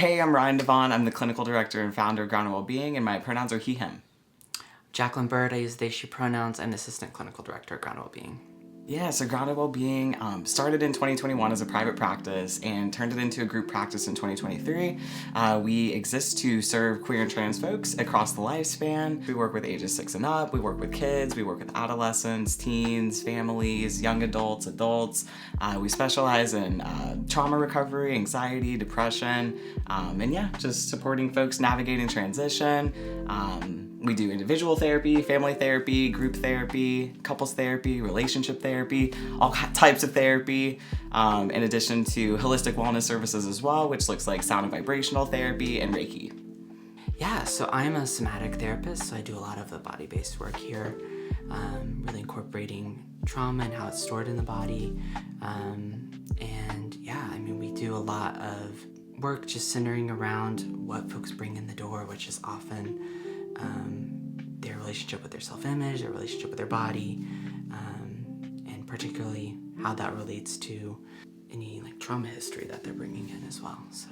Hey, I'm Ryan DeVane. I'm the clinical director and founder of Grounded Wellbeing, and my pronouns are he, him. Jacqueline Bird, I use they, she pronouns. I'm the assistant clinical director at Grounded Wellbeing. Yeah, so Grounded Wellbeing started in 2021 as a private practice and turned it into a group practice in 2023. We exist to serve queer and trans folks across the lifespan. We work with ages 6 and up, we work with kids, we work with adolescents, teens, families, young adults, adults. We specialize in trauma recovery, anxiety, depression, and yeah, just supporting folks navigating transition. We do individual therapy, family therapy, group therapy, couples therapy, relationship therapy, all types of therapy, in addition to holistic wellness services as well, which looks like sound and vibrational therapy and Reiki. Yeah, so I'm a somatic therapist, so I do a lot of the body-based work here, really incorporating trauma and how it's stored in the body. And yeah, I mean, we do a lot of work just centering around what folks bring in the door, which is often their relationship with their self-image, their relationship with their body, and particularly how that relates to any trauma history that they're bringing in as well. So,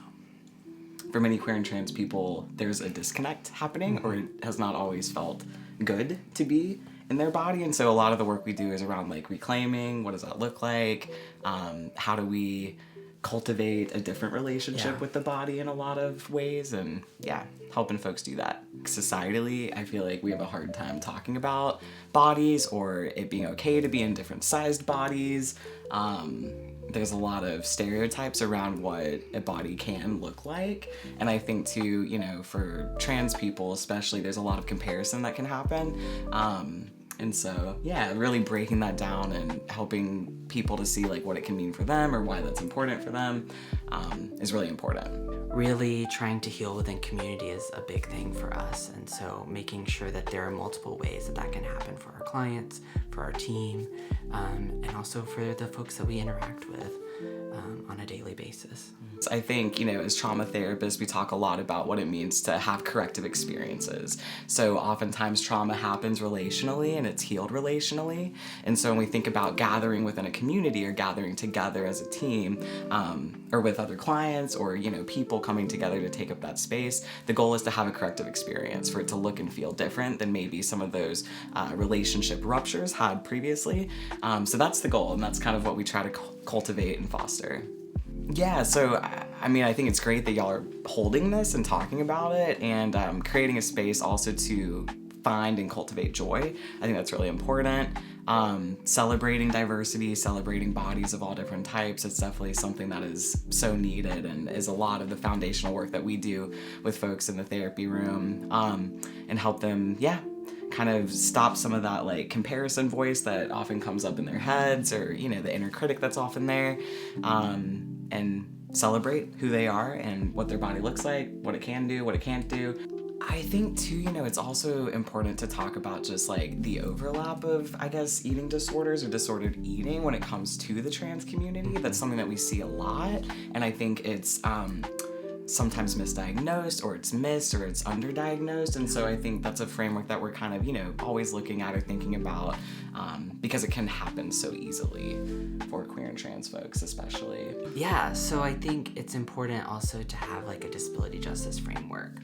for many queer and trans people, there's a disconnect happening, or it has not always felt good to be in their body, and so a lot of the work we do is around reclaiming. What does that look like? How do we cultivate a different relationship with the body in a lot of ways, and helping folks do that. Societally, I feel like we have a hard time talking about bodies or it being okay to be in different sized bodies. There's a lot of stereotypes around what a body can look like, and I think too, for trans people especially, there's a lot of comparison that can happen. And so, really breaking that down and helping people to see what it can mean for them or why that's important for them is really important. Really trying to heal within community is a big thing for us. And so making sure that there are multiple ways that can happen for our clients, for our team, and also for the folks that we interact with on a daily basis. I think, as trauma therapists, we talk a lot about what it means to have corrective experiences. So oftentimes trauma happens relationally and it's healed relationally. And so when we think about gathering within a community or gathering together as a team, or with other clients or, people coming together to take up that space, the goal is to have a corrective experience, for it to look and feel different than maybe some of those relationship ruptures had previously. So that's the goal, and that's kind of what we try to cultivate and foster. Yeah, so I think it's great that y'all are holding this and talking about it, and creating a space also to find and cultivate joy. I think that's really important. Celebrating diversity, celebrating bodies of all different types, it's definitely something that is so needed and is a lot of the foundational work that we do with folks in the therapy room, and help them, kind of stop some of that comparison voice that often comes up in their heads, or the inner critic that's often there, and celebrate who they are and what their body looks like, what it can do, what it can't do. I think too, it's also important to talk about just the overlap of, eating disorders or disordered eating when it comes to the trans community. That's something that we see a lot, and I think it's sometimes misdiagnosed, or it's missed, or it's underdiagnosed. And so I think that's a framework that we're kind of, always looking at or thinking about, because it can happen so easily for queer and trans folks especially. Yeah, so I think it's important also to have a disability justice framework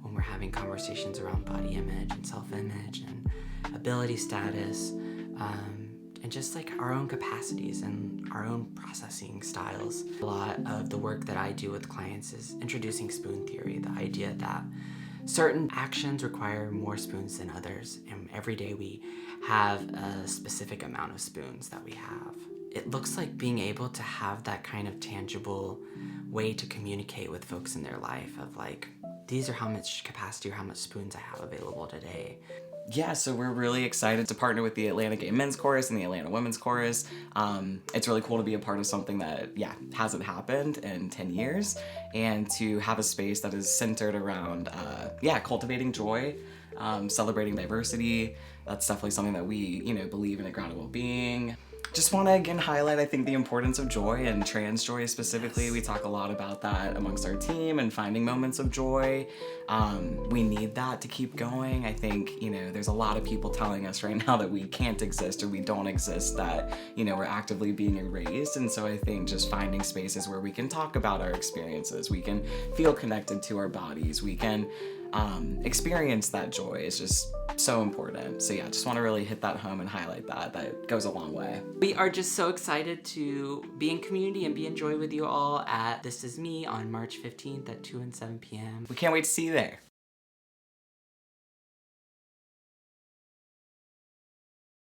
when we're having conversations around body image and self-image and ability status, and just our own capacities and our own processing styles. A lot of the work that I do with clients is introducing spoon theory, the idea that certain actions require more spoons than others, and every day we have a specific amount of spoons that we have. It looks like being able to have that kind of tangible way to communicate with folks in their life of these are how much capacity or how much spoons I have available today. Yeah, so we're really excited to partner with the Atlanta Gay Men's Chorus and the Atlanta Women's Chorus. It's really cool to be a part of something that, hasn't happened in 10 years, and to have a space that is centered around, cultivating joy, celebrating diversity. That's definitely something that we, believe in at Grounded Wellbeing. Just want to again highlight, I think, the importance of joy and trans joy specifically. We talk a lot about that amongst our team and finding moments of joy. We need that to keep going. I think, there's a lot of people telling us right now that we can't exist or we don't exist, that, we're actively being erased. And so I think just finding spaces where we can talk about our experiences, we can feel connected to our bodies, we can experience that joy is just so important. So yeah, just want to really hit that home and highlight that. That goes a long way. We are just so excited to be in community and be in joy with you all at This Is Me on March 15th at 2 and 7 p.m. We can't wait to see you there.